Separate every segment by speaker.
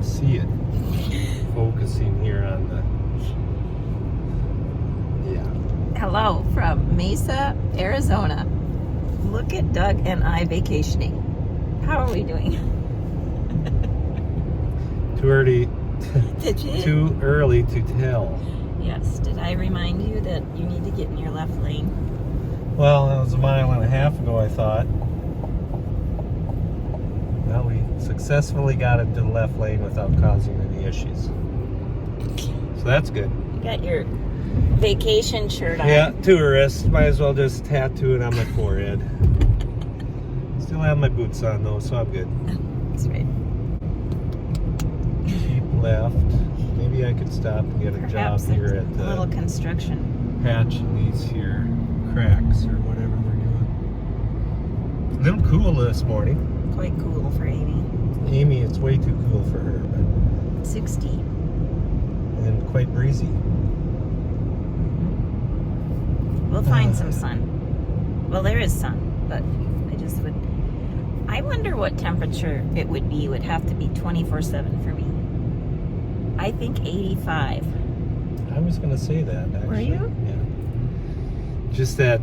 Speaker 1: see it focusing here on the, yeah.
Speaker 2: Hello from Mesa, Arizona. Look at Doug and I vacationing. How are we doing?
Speaker 1: Too early.
Speaker 2: Did you?
Speaker 1: Too early to tell.
Speaker 2: Yes. Did I remind you that you need to get in your left lane?
Speaker 1: Well, that was a mile and a half ago, I thought. Well, we successfully got into the left lane without causing any issues. So that's good.
Speaker 2: You got your vacation shirt on.
Speaker 1: Yeah, tourist. Might as well just tattoo it on my forehead. Still have my boots on though, so I'm good.
Speaker 2: That's right.
Speaker 1: Keep left. Maybe I could stop and get a
Speaker 2: Perhaps
Speaker 1: job here
Speaker 2: there's
Speaker 1: at
Speaker 2: a little construction.
Speaker 1: patching these here cracks or whatever they're doing. A little cool this morning.
Speaker 2: Quite cool for Amy.
Speaker 1: Amy, it's way too cool for her, but
Speaker 2: 60.
Speaker 1: and quite breezy.
Speaker 2: We'll find some sun. Well, there is sun, but I just would. I wonder what temperature it would be. It would have to be 24/7 for me. I think 85.
Speaker 1: I was going to say that, actually.
Speaker 2: Were you?
Speaker 1: Yeah. Just that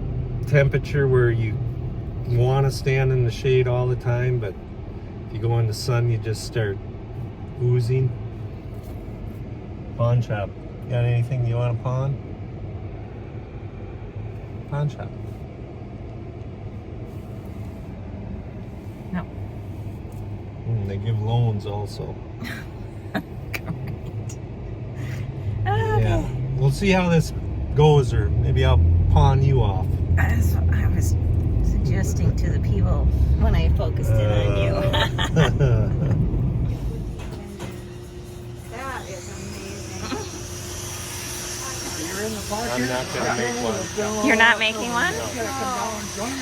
Speaker 1: temperature where you want to stand in the shade all the time, but if you go in the sun, you just start oozing. Pawn shop. Got anything you want to pawn? Pawn shop.
Speaker 2: No.
Speaker 1: They give loans also.
Speaker 2: Okay.
Speaker 1: Yeah. We'll see how this goes, or maybe I'll pawn you off.
Speaker 2: That's what I was suggesting to the people when I focused in on you. That is amazing.
Speaker 3: You're in the park.
Speaker 1: I'm not going to make one.
Speaker 2: You're not making one?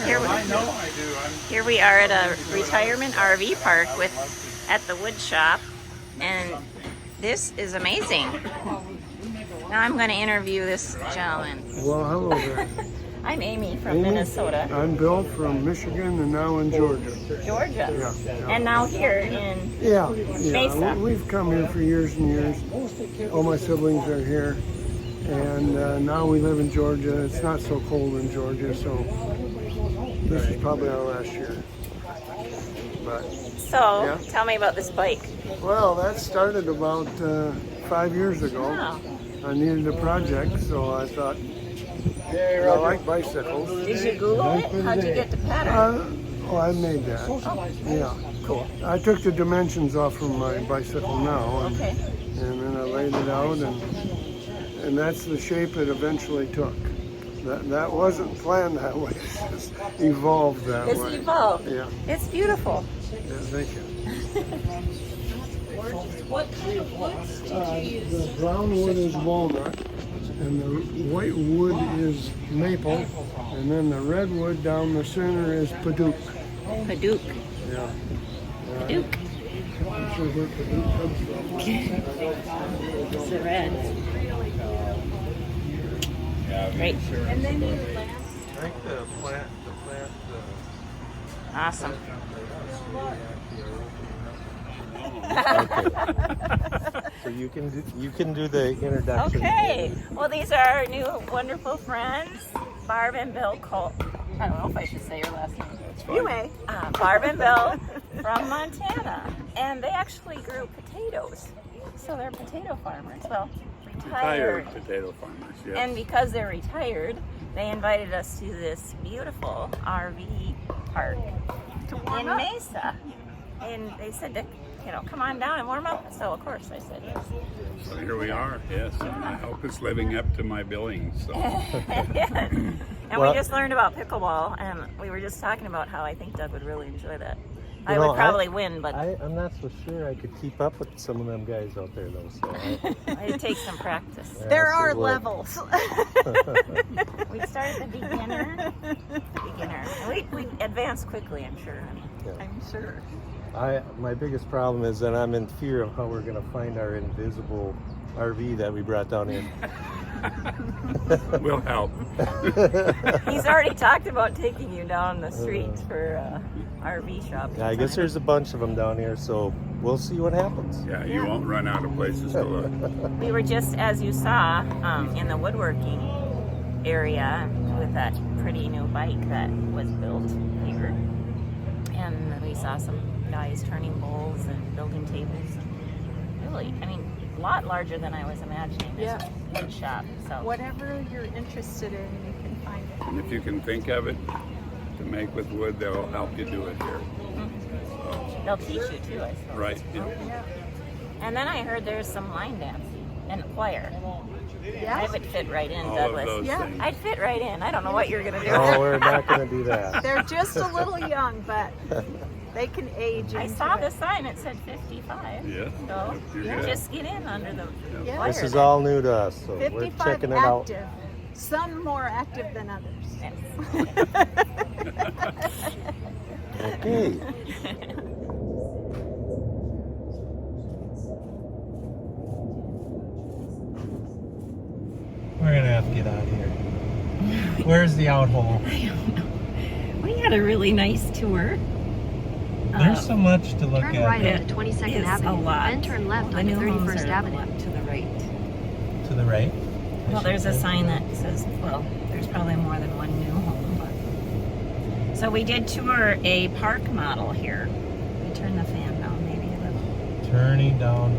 Speaker 2: Here we,
Speaker 3: I know I do.
Speaker 2: here we are at a retirement RV park at the wood shop, and this is amazing. Now I'm going to interview this gentleman.
Speaker 4: Well, hello there.
Speaker 2: I'm Amy from
Speaker 4: Amy?
Speaker 2: Minnesota.
Speaker 4: I'm Bill from Michigan and now in Georgia.
Speaker 2: Georgia.
Speaker 4: Yeah.
Speaker 2: And now here in
Speaker 4: Yeah.
Speaker 2: Mesa.
Speaker 4: We've come here for years and years. All my siblings are here. And now we live in Georgia. It's not so cold in Georgia, so this is probably our last year. But,
Speaker 2: So,
Speaker 4: Yeah.
Speaker 2: tell me about this bike.
Speaker 4: well, that started about 5 years ago.
Speaker 2: Wow.
Speaker 4: I needed a project, so I thought, I like bicycles.
Speaker 2: Did you Google it? How'd you get the pattern?
Speaker 4: I made that. Yeah.
Speaker 2: Cool.
Speaker 4: I took the dimensions off from my bicycle now, and,
Speaker 2: Okay.
Speaker 4: and then I laid it out, and that's the shape it eventually took. That wasn't planned that way. It just evolved that
Speaker 2: It's
Speaker 4: way.
Speaker 2: evolved.
Speaker 4: Yeah.
Speaker 2: It's beautiful.
Speaker 4: Yeah. Thank you.
Speaker 2: What kind of woods did you use?
Speaker 4: The brown wood is walnut, and the white wood is maple, and then the red wood down the center is Paduke.
Speaker 2: Paduke.
Speaker 4: Yeah.
Speaker 2: Paduke.
Speaker 4: I'm sure where Paduke comes from.
Speaker 2: It's the red. Great.
Speaker 1: And then you I think the plant,
Speaker 2: Awesome.
Speaker 1: So you can do the introduction.
Speaker 2: Okay. Well, these are our new wonderful friends, Barb and Bill Cole. I don't know if I should say your last name. You may. Barb and Bill from Montana. And they actually grew potatoes. So they're potato farmers. Well, retired.
Speaker 3: potato farmers, yes.
Speaker 2: And because they're retired, they invited us to this beautiful RV park in Mesa. And they said to, come on down and warm up. So of course I said yes.
Speaker 3: So here we are, yes. And I hope it's living up to my billing. So.
Speaker 2: Yes. And
Speaker 1: Well-
Speaker 2: we just learned about pickleball, and we were just talking about how I think Doug would really enjoy that. I
Speaker 1: know,
Speaker 2: would probably win, but
Speaker 1: I'm not so sure I could keep up with some of them guys out there, though. So
Speaker 2: it takes some practice.
Speaker 1: There are
Speaker 2: levels. We start at the beginner. And we advance quickly, I'm sure. I'm sure.
Speaker 1: my biggest problem is that I'm in fear of how we're going to find our invisible RV that we brought down here.
Speaker 3: We'll help.
Speaker 2: He's already talked about taking you down the street for RV shopping.
Speaker 1: Yeah, I guess there's a bunch of them down here, so we'll see what happens.
Speaker 3: Yeah, you won't run out of places to look.
Speaker 2: We were just, as you saw, in the woodworking area with that pretty new bike that was built here. And we saw some guys turning bowls and building tables. Really, I mean, a lot larger than I was imagining. This wood shop. So
Speaker 5: Whatever you're interested in, you can find it.
Speaker 3: And if you can think of it to make with wood, they'll help you do it here.
Speaker 2: they'll teach you too, I suppose.
Speaker 3: Right. Yeah.
Speaker 5: Yeah.
Speaker 2: And then I heard there's some line dancing and choir.
Speaker 5: Yeah.
Speaker 2: I would fit right in,
Speaker 3: All
Speaker 2: Douglas.
Speaker 3: of those
Speaker 5: Yeah.
Speaker 3: things.
Speaker 2: I'd fit right in. I don't know what you're gonna do.
Speaker 1: No, we're not going to do that.
Speaker 5: They're just a little young, but they can age.
Speaker 2: I
Speaker 5: into
Speaker 2: saw
Speaker 5: it.
Speaker 2: the sign. It said 55.
Speaker 3: Yeah.
Speaker 2: So
Speaker 3: You're
Speaker 2: you
Speaker 3: good.
Speaker 2: just get in under the
Speaker 5: Yeah.
Speaker 2: choir.
Speaker 1: This is all new to us, so we're
Speaker 5: 55
Speaker 1: checking it out.
Speaker 5: active. Some more active than others.
Speaker 2: Yes.
Speaker 1: Okay. We're going to have to get out of here. Where's the out hole?
Speaker 2: We had a really nice tour.
Speaker 1: There's so much to look
Speaker 6: Turn
Speaker 1: at
Speaker 6: right
Speaker 1: there.
Speaker 6: onto 22nd
Speaker 2: It's a
Speaker 6: Avenue,
Speaker 2: lot.
Speaker 6: then turn left
Speaker 2: The
Speaker 6: onto
Speaker 2: new homes
Speaker 6: 31st
Speaker 2: are
Speaker 6: Avenue.
Speaker 2: a lot to the right.
Speaker 1: To the right.
Speaker 2: Well, there's a sign that says, well, there's probably more than one new home. But... So we did tour a park model here. We turn the fan down maybe a little.
Speaker 1: Turning down.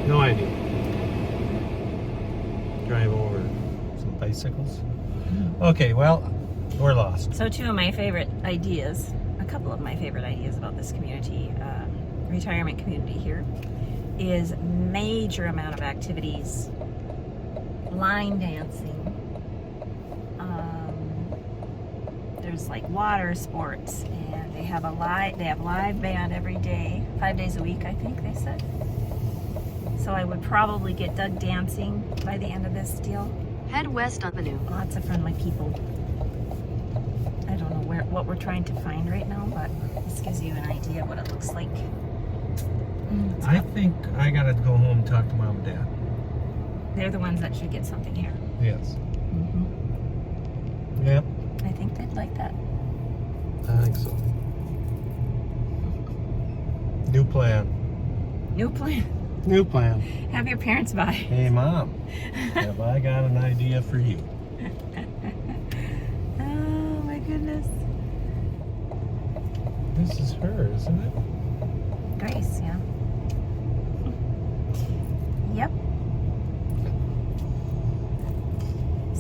Speaker 1: No idea. Drive over some bicycles. Okay, well, we're lost.
Speaker 2: So two of my favorite ideas, a couple of my favorite ideas about this community, retirement community here, is major amount of activities, line dancing. There's like water sports, and they have live band every day, 5 days a week, I think they said. So I would probably get Doug dancing by the end of this deal.
Speaker 6: Head west on Avenue.
Speaker 2: Lots of friendly people. I don't know what we're trying to find right now, but this gives you an idea of what it looks like.
Speaker 1: I think I gotta go home and talk to Mom and Dad.
Speaker 2: They're the ones that should get something here.
Speaker 1: Yes. Yep,
Speaker 2: I think they'd like that.
Speaker 1: I think so. New plan.
Speaker 2: New plan.
Speaker 1: New plan.
Speaker 2: Have your parents buy.
Speaker 1: Hey, Mom, have I got an idea for you?
Speaker 2: Oh my goodness.
Speaker 1: This is her, isn't it?
Speaker 2: Grace, yeah. Yep.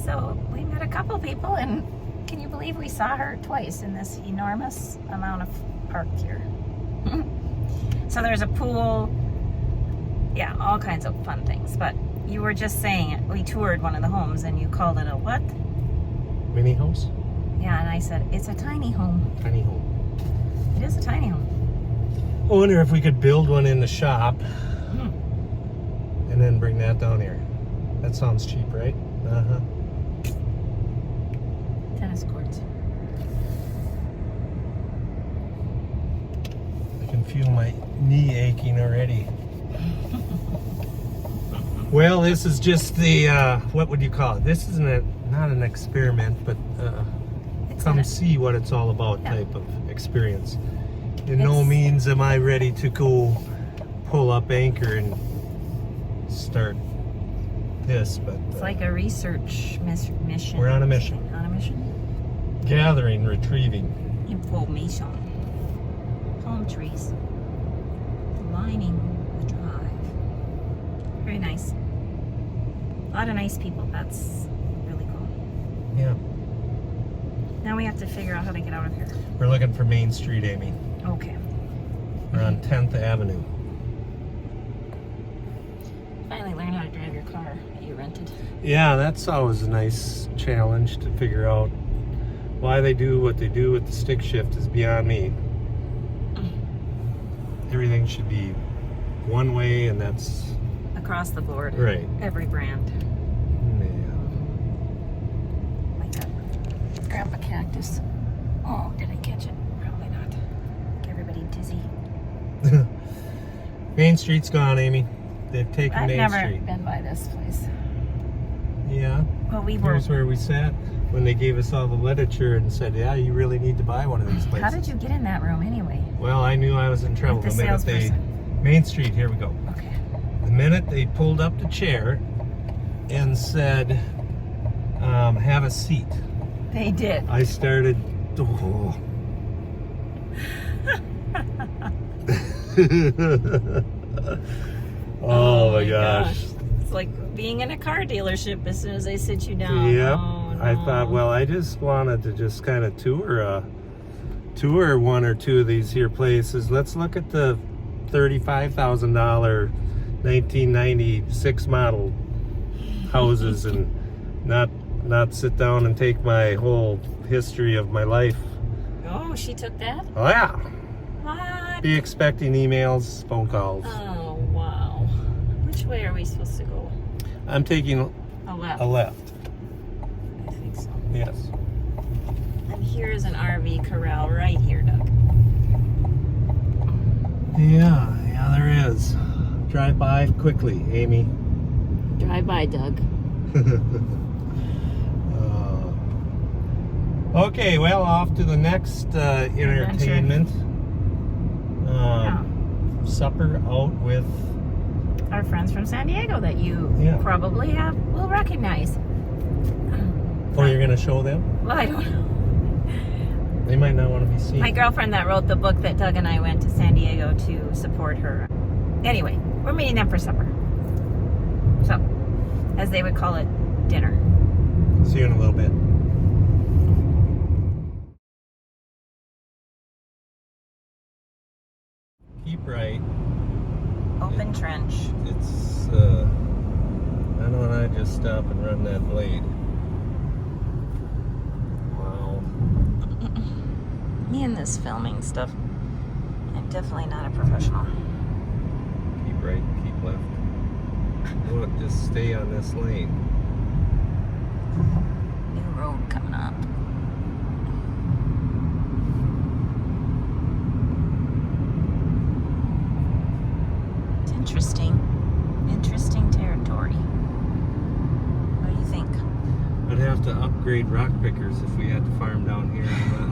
Speaker 2: So we met a couple people, and can you believe we saw her twice in this enormous amount of park here? So there's a pool, yeah, all kinds of fun things. But you were just saying it. We toured one of the homes, and you called it a what?
Speaker 1: Mini house?
Speaker 2: Yeah, and I said it's a tiny home.
Speaker 1: Tiny home.
Speaker 2: It is a tiny home.
Speaker 1: I wonder if we could build one in the shop and then bring that down here. That sounds cheap, right? Uh-huh.
Speaker 2: Tennis courts.
Speaker 1: I can feel my knee aching already. Well, this is just the, what would you call it? This isn't not an experiment, but come see what it's all about type of experience. In no means am I ready to go pull up anchor and start this, but
Speaker 2: It's like a research mission.
Speaker 1: We're on a mission.
Speaker 2: On a mission?
Speaker 1: gathering, retrieving.
Speaker 2: Information. Palm trees. Lining the drive. Very nice. A lot of nice people. That's really cool.
Speaker 1: Yeah.
Speaker 2: Now we have to figure out how to get out of here.
Speaker 1: We're looking for Main Street, Amy.
Speaker 2: Okay.
Speaker 1: We're on 10th Avenue.
Speaker 2: Finally learn how to drive your car that you rented.
Speaker 1: Yeah, that's always a nice challenge to figure out. Why they do what they do with the stick shift is beyond me. Everything should be one way, and that's
Speaker 2: Across the board.
Speaker 1: right.
Speaker 2: Every brand.
Speaker 1: Yeah.
Speaker 2: Like that grandpa cactus. Oh, did I catch it? Probably not. Get everybody dizzy.
Speaker 1: Main Street's gone, Amy. They've taken
Speaker 2: I've
Speaker 1: Main
Speaker 2: never
Speaker 1: Street.
Speaker 2: been by this place.
Speaker 1: Yeah,
Speaker 2: Well, we were.
Speaker 1: Here's where we sat when they gave us all the literature and said, yeah, you really need to buy one of these places.
Speaker 2: How did you get in that room anyway?
Speaker 1: Well, I knew I was in trouble
Speaker 2: With the
Speaker 1: minute
Speaker 2: salesperson.
Speaker 1: Main Street, here we go.
Speaker 2: Okay.
Speaker 1: The minute they pulled up the chair and said, have a seat,
Speaker 2: They did.
Speaker 1: I started, oh. Oh my gosh.
Speaker 2: It's like being in a car dealership as soon as they sit you down.
Speaker 1: Yep.
Speaker 2: Oh, no.
Speaker 1: I thought, well, I just wanted to just kind of tour one or two of these here places. Let's look at the $35,000 1996 model houses and not sit down and take my whole history of my life.
Speaker 2: Oh, she took that?
Speaker 1: Oh yeah.
Speaker 2: What?
Speaker 1: Be expecting emails, phone calls.
Speaker 2: Oh, wow. Which way are we supposed to go?
Speaker 1: I'm taking
Speaker 2: A left.
Speaker 1: a left.
Speaker 2: I think so.
Speaker 1: Yes.
Speaker 2: And here's an RV corral right here, Doug.
Speaker 1: Yeah, there is. Drive by quickly, Amy.
Speaker 2: Drive by, Doug.
Speaker 1: Okay, well, off to the next entertainment. Supper out with.
Speaker 2: Our friends from San Diego that you
Speaker 1: Yeah.
Speaker 2: probably will recognize.
Speaker 1: Oh, you're gonna show them?
Speaker 2: Well, I don't know.
Speaker 1: They might not want to be seen.
Speaker 2: My girlfriend that wrote the book that Doug and I went to San Diego to support her. Anyway, we're meeting them for supper. So, as they would call it, dinner.
Speaker 1: See you in a little bit. Keep right.
Speaker 2: Open trench.
Speaker 1: It's, I don't want to just stop and run that blade. Wow.
Speaker 2: Me and this filming stuff, I'm definitely not a professional.
Speaker 1: Keep right, keep left. Look, just stay on this lane.
Speaker 2: New road coming up. It's interesting territory. What do you think?
Speaker 1: I'd have to upgrade rock pickers if we had to farm down here.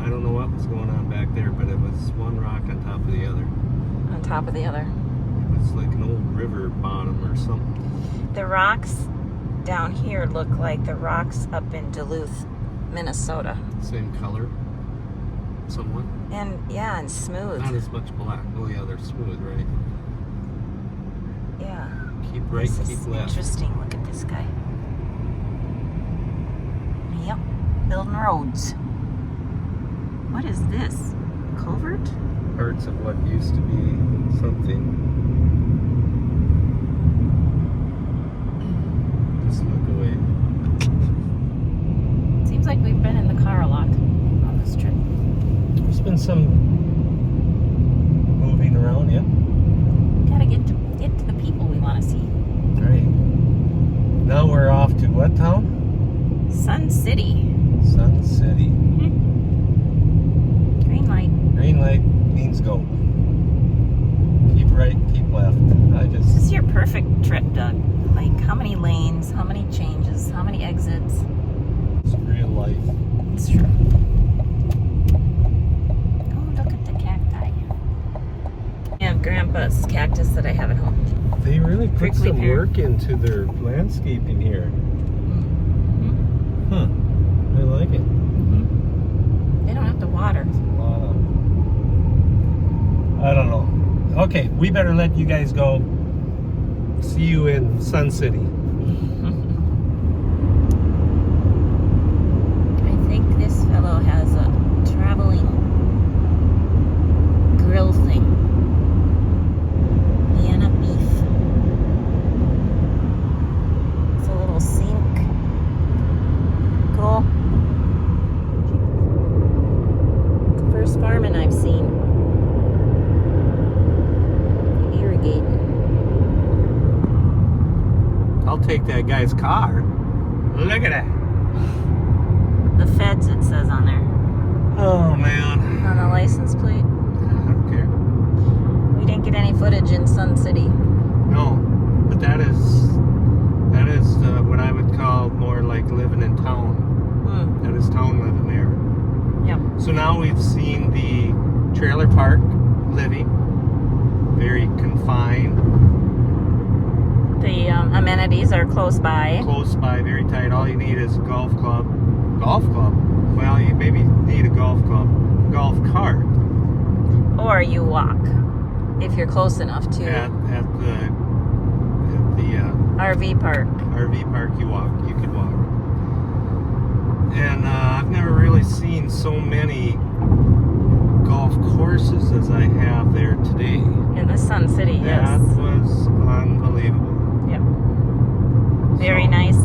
Speaker 1: I don't know what was going on back there, but it was one rock on top of the other.
Speaker 2: On top of the other.
Speaker 1: It was like an old river bottom or something.
Speaker 2: The rocks down here look like the rocks up in Duluth, Minnesota.
Speaker 1: Same color, somewhat.
Speaker 2: And yeah, and smooth.
Speaker 1: Not as much black. Oh yeah, they're smooth, right?
Speaker 2: Yeah.
Speaker 1: Keep right,
Speaker 2: This
Speaker 1: keep
Speaker 2: is
Speaker 1: left.
Speaker 2: interesting. Look at this guy. Yep, building roads. What is this? Culvert?
Speaker 1: Parts of what used to be something. Just look away.
Speaker 2: Seems like we've been in the car a lot on this trip.
Speaker 1: There's been some moving around, yeah.
Speaker 2: Gotta get to the people we want to see.
Speaker 1: Right. Now we're off to what town?
Speaker 2: Sun City.
Speaker 1: Sun City.
Speaker 2: Green light.
Speaker 1: Green light means go. Keep right, keep left.
Speaker 2: This is your perfect trip, Doug. Like, how many lanes, how many changes, how many exits?
Speaker 1: It's real life.
Speaker 2: It's true. Oh, look at the cacti. I have Grandpa's cactus that I have at home.
Speaker 1: They really put
Speaker 2: Prickly
Speaker 1: some
Speaker 2: pear.
Speaker 1: work into their landscaping here.
Speaker 2: Mm-hmm.
Speaker 1: Huh. I like it.
Speaker 2: Mm-hmm. They don't have to water.
Speaker 1: I don't know. Okay, we better let you guys go. See you in Sun City.
Speaker 2: I think this fellow has a traveling grill thing. Vienna beef. It's a little sink. Cool. It's the first farming I've seen. Irrigating.
Speaker 1: I'll take that guy's car. Look at that.
Speaker 2: The feds, it says on there.
Speaker 1: Oh man.
Speaker 2: On the license plate.
Speaker 1: I don't care.
Speaker 2: We didn't get any footage in Sun City.
Speaker 1: No, but that is what I would call more like living So now we've seen the trailer park living, very confined,
Speaker 2: The amenities are close by.
Speaker 1: close by, very tight. All you need is a golf club. Golf club? Well, you maybe need a golf club, golf cart
Speaker 2: Or you walk, if you're close enough to
Speaker 1: at the
Speaker 2: RV park.
Speaker 1: RV park. You could walk. And I've never really seen so many golf courses as I have there today.
Speaker 2: In the Sun City,
Speaker 1: That
Speaker 2: yes.
Speaker 1: was unbelievable.
Speaker 2: Yep. Very
Speaker 1: So-
Speaker 2: nice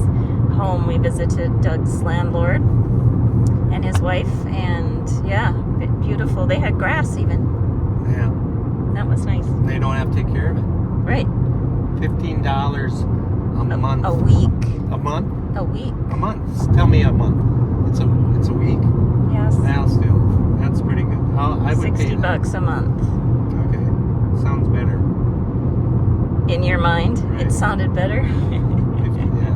Speaker 2: home. We visited Doug's landlord and his wife, and yeah, beautiful. They had grass even.
Speaker 1: Yeah,
Speaker 2: That was nice.
Speaker 1: they don't have to take care of it.
Speaker 2: Right.
Speaker 1: $15 a month.
Speaker 2: A week.
Speaker 1: A month?
Speaker 2: A week.
Speaker 1: A month. Tell me a month. It's a week?
Speaker 2: Yes.
Speaker 1: Now still, that's pretty good. I would pay that.
Speaker 2: $60 a month.
Speaker 1: Okay, sounds better.
Speaker 2: In your mind,
Speaker 1: Right.
Speaker 2: it sounded better.
Speaker 1: Yeah,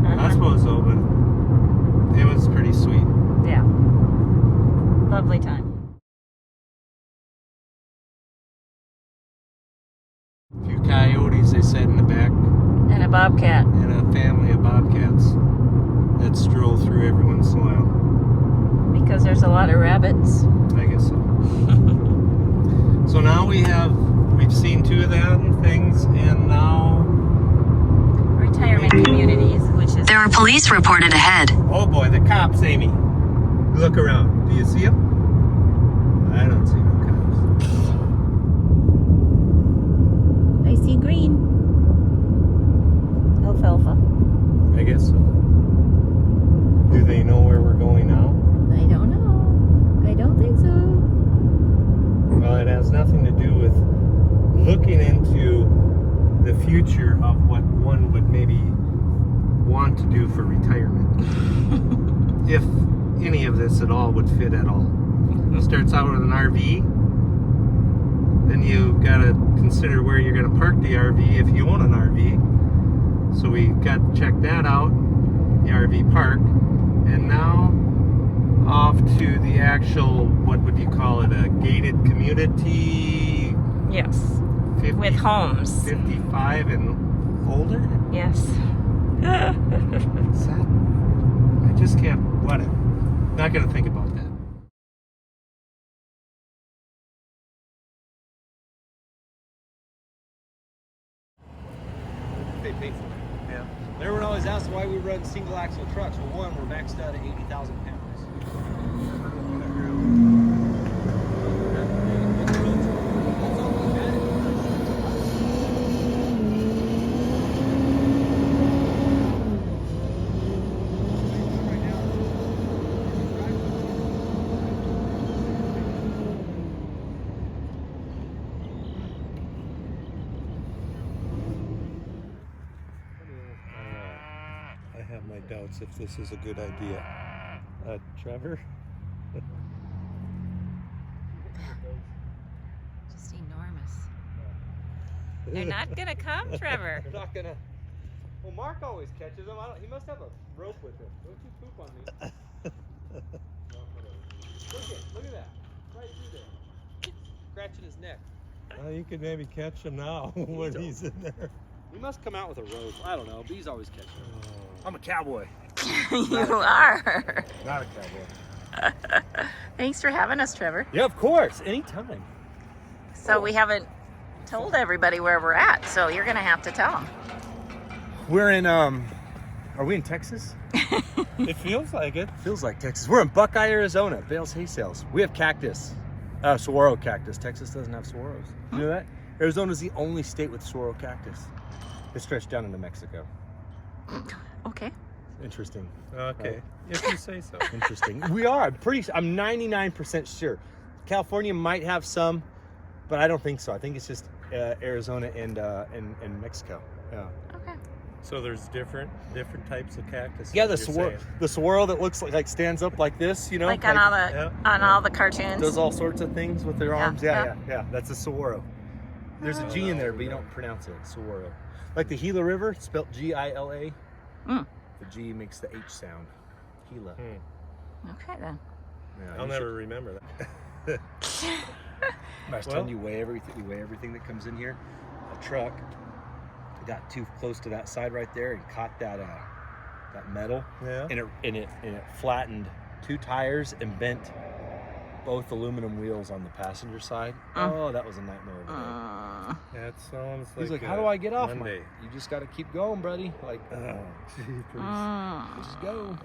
Speaker 1: I
Speaker 2: Uh-huh.
Speaker 1: suppose so, but it was pretty sweet.
Speaker 2: Yeah. Lovely time.
Speaker 1: A few coyotes, they said, in the back,
Speaker 2: And a bobcat.
Speaker 1: and a family of bobcats that stroll through every once in a while.
Speaker 2: Because there's a lot of rabbits.
Speaker 1: I guess so. So now we've seen two of them things, and now,
Speaker 2: Retirement communities, which is
Speaker 6: There are police reported ahead.
Speaker 1: oh boy, the cops, Amy. Look around. Do you see them? I don't see no cops.
Speaker 2: I see green. Alfalfa.
Speaker 1: I guess so. Do they know where we're going now?
Speaker 2: I don't know. I don't think so.
Speaker 1: Well, it has nothing to do with looking into the future of what one would maybe want to do for retirement. If any of this at all would fit at all. It starts out with an RV. Then you gotta consider where you're gonna park the RV if you own an RV. So we got to check that out, the RV park. And now off to the actual, what would you call it, a gated community?
Speaker 2: Yes.
Speaker 1: 50,
Speaker 2: With homes.
Speaker 1: 55 and older?
Speaker 2: Yes.
Speaker 1: Is that? I just can't, whatever. Not gonna think about that.
Speaker 7: They pay for it.
Speaker 1: Yeah.
Speaker 7: Everyone always asks why we run single axle trucks. Well, one, we're maxed out at 80,000 pounds.
Speaker 1: I have my doubts if this is a good idea. Trevor?
Speaker 2: Just enormous. They're not gonna come, Trevor.
Speaker 7: They're not gonna. Well, Mark always catches them. He must have a rope with him. Don't you poop on me. Look at that. Right through there. Scratching his neck.
Speaker 1: You could maybe catch him now when he's in there.
Speaker 7: He must come out with a rope. I don't know, but he's always catching them. I'm a cowboy.
Speaker 2: You are.
Speaker 7: Not a cowboy.
Speaker 2: Thanks for having us, Trevor.
Speaker 7: Yeah, of course. Anytime.
Speaker 2: So we haven't told everybody where we're at, so you're gonna have to tell them.
Speaker 7: We're in, are we in Texas?
Speaker 1: It feels like it.
Speaker 7: Feels like Texas. We're in Buckeye, Arizona. Bales hay sales. We have cactus. Saguaro cactus. Texas doesn't have saguaros. You know that? Arizona's the only state with saguaro cactus. It's stretched down into Mexico.
Speaker 2: Okay.
Speaker 7: Interesting.
Speaker 1: Okay, if you say so.
Speaker 7: Interesting. We are. I'm 99% sure. California might have some, but I don't think so. I think it's just Arizona and Mexico. Yeah.
Speaker 2: Okay.
Speaker 1: So there's different types of cactus.
Speaker 7: Yeah, the saguaro that looks like stands up like this, you know,
Speaker 2: Like on all the all the cartoons.
Speaker 7: does all sorts of things with their
Speaker 2: Yeah,
Speaker 7: arms.
Speaker 2: yeah.
Speaker 7: Yeah. That's a saguaro. There's a G in there, but you don't pronounce it. Saguaro. Like the Gila River, spelled Gila.
Speaker 2: Mm.
Speaker 7: The G makes the H sound. Gila.
Speaker 2: Okay then.
Speaker 7: Yeah,
Speaker 1: I'll
Speaker 7: you
Speaker 1: never remember that.
Speaker 7: I was telling you, we weigh everything that comes in here. A truck got too close to that side right there and caught that metal.
Speaker 1: Yeah.
Speaker 7: And it flattened 2 tires and bent both aluminum wheels on the passenger side. Oh, that was a nightmare of a day.
Speaker 1: That sounds like.
Speaker 7: He's like, how do I get off?
Speaker 1: Monday.
Speaker 7: You just got to keep going, buddy. Like,
Speaker 1: Jeepers.
Speaker 7: just go.